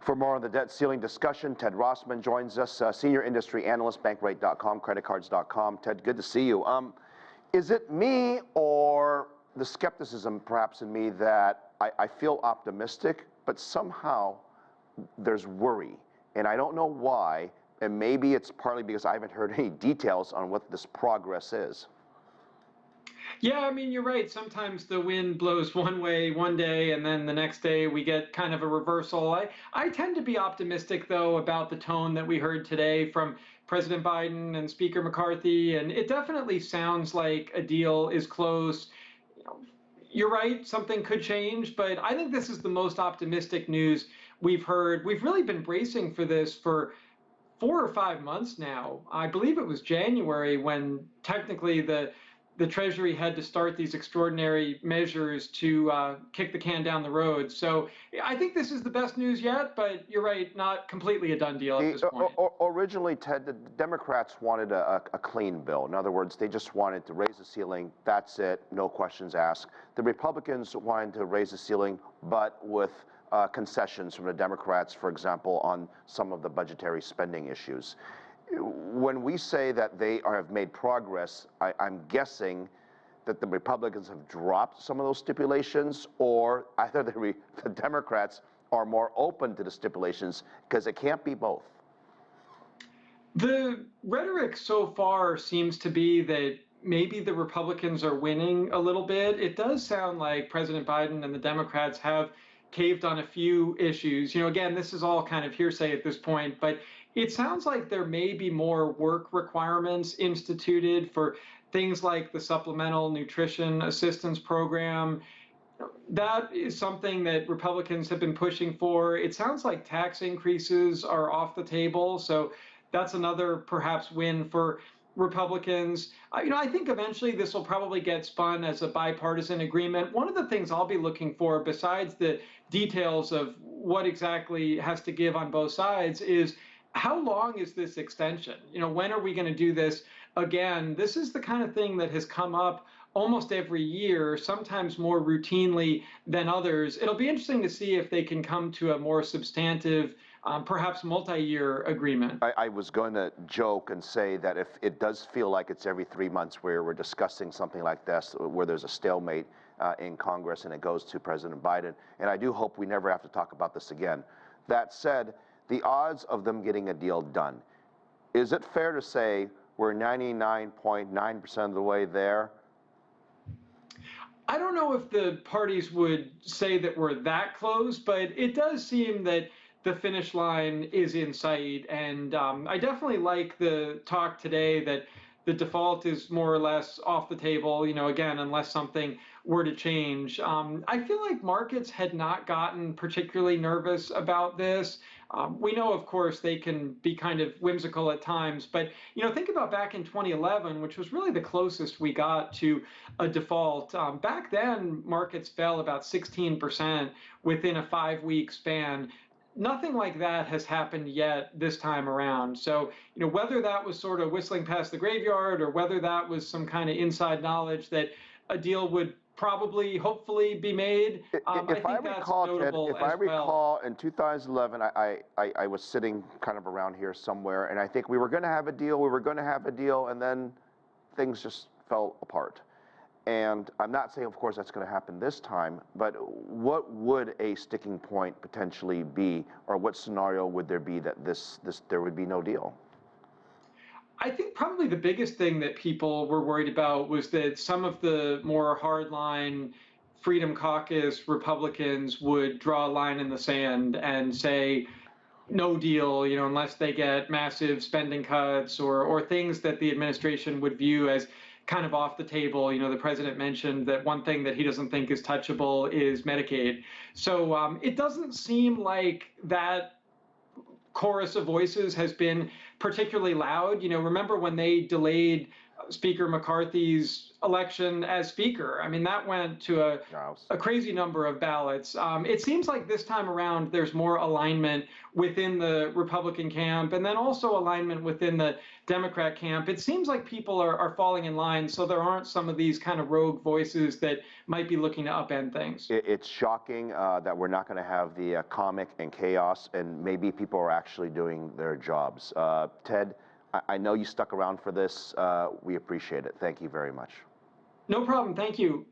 For more on the debt ceiling discussion, Ted Rossman joins us, Senior Industry Analyst, Bankrate.com, creditcards.com. Ted, good to see you. Is it me or the skepticism perhaps in me that I feel optimistic, but somehow there's worry, and I don't know why, and maybe it's partly because I haven't heard any details on what this progress is. Yeah, I mean, you're right. Sometimes the wind blows one way one day, and then the next day we get kind of a reversal. I tend to be optimistic, though, about the tone that we heard today from President Biden and Speaker McCarthy, and it definitely sounds like a deal is close. You're right, something could change, but I think this is the most optimistic news we've heard. We've really been bracing for this for 4 or 5 months now. I believe it was January when technically the Treasury had to start these extraordinary measures to kick the can down the road. So I think this is the best news yet, but you're right, not completely a done deal at this point. Originally, Ted, the Democrats wanted a clean bill. In other words, they just wanted to raise the ceiling, that's it, no questions asked. The Republicans wanted to raise the ceiling, but with concessions from the Democrats, for example, on some of the budgetary spending issues. When we say that they have made progress, I'm guessing that the Republicans have dropped some of those stipulations, or either the Democrats are more open to the stipulations, because it can't be both. The rhetoric so far seems to be that maybe the Republicans are winning a little bit. It does sound like President Biden and the Democrats have caved on a few issues. You know, again, this is all kind of hearsay at this point, but it sounds like there may be more work requirements instituted for things like the Supplemental Nutrition Assistance Program. That is something that Republicans have been pushing for. It sounds like tax increases are off the table, so that's another perhaps win for Republicans. I think eventually this will probably get spun as a bipartisan agreement. One of the things I'll be looking for, besides the details of what exactly has to give on both sides, is how long is this extension? When are we going to do this again? This is the kind of thing that has come up almost every year, sometimes more routinely than others. It'll be interesting to see if they can come to a more substantive, perhaps multi-year agreement. I was going to joke and say that if it does feel like it's every 3 months where we're discussing something like this, where there's a stalemate in Congress and it goes to President Biden, and I do hope we never have to talk about this again. That said, the odds of them getting a deal done, is it fair to say we're 99.9% of the way there? I don't know if the parties would say that we're that close, but it does seem that the finish line is in sight. And I definitely like the talk today that the default is more or less off the table, again, unless something were to change. I feel like markets had not gotten particularly nervous about this. We know, of course, they can be kind of whimsical at times, but, think about back in 2011, which was really the closest we got to a default. Back then, markets fell about 16% within a 5-week span. Nothing like that has happened yet this time around. So, whether that was sort of whistling past the graveyard or whether that was some kind of inside knowledge that a deal would probably, hopefully be made, I think that's notable as well. If I recall, in 2011, I was sitting kind of around here somewhere, and I think we were going to have a deal, and then things just fell apart. And I'm not saying, of course, that's going to happen this time, but what would a sticking point potentially be, or what scenario would there be that there would be no deal? I think probably the biggest thing that people were worried about was that some of the more hardline Freedom Caucus Republicans would draw a line in the sand and say, no deal, unless they get massive spending cuts or things that the administration would view as kind of off the table. The president mentioned that one thing that he doesn't think is touchable is Medicaid. So it doesn't seem like that chorus of voices has been particularly loud. Remember when they delayed Speaker McCarthy's election as Speaker. I mean, that went to a crazy number of ballots. It seems like this time around there's more alignment within the Republican camp and then also alignment within the Democrat camp. It seems like people are falling in line, so there aren't some of these kind of rogue voices that might be looking to upend things. It's shocking that we're not going to have the comic and chaos, and maybe people are actually doing their jobs. Ted, I know you stuck around for this. We appreciate it. Thank you very much. No problem. Thank you.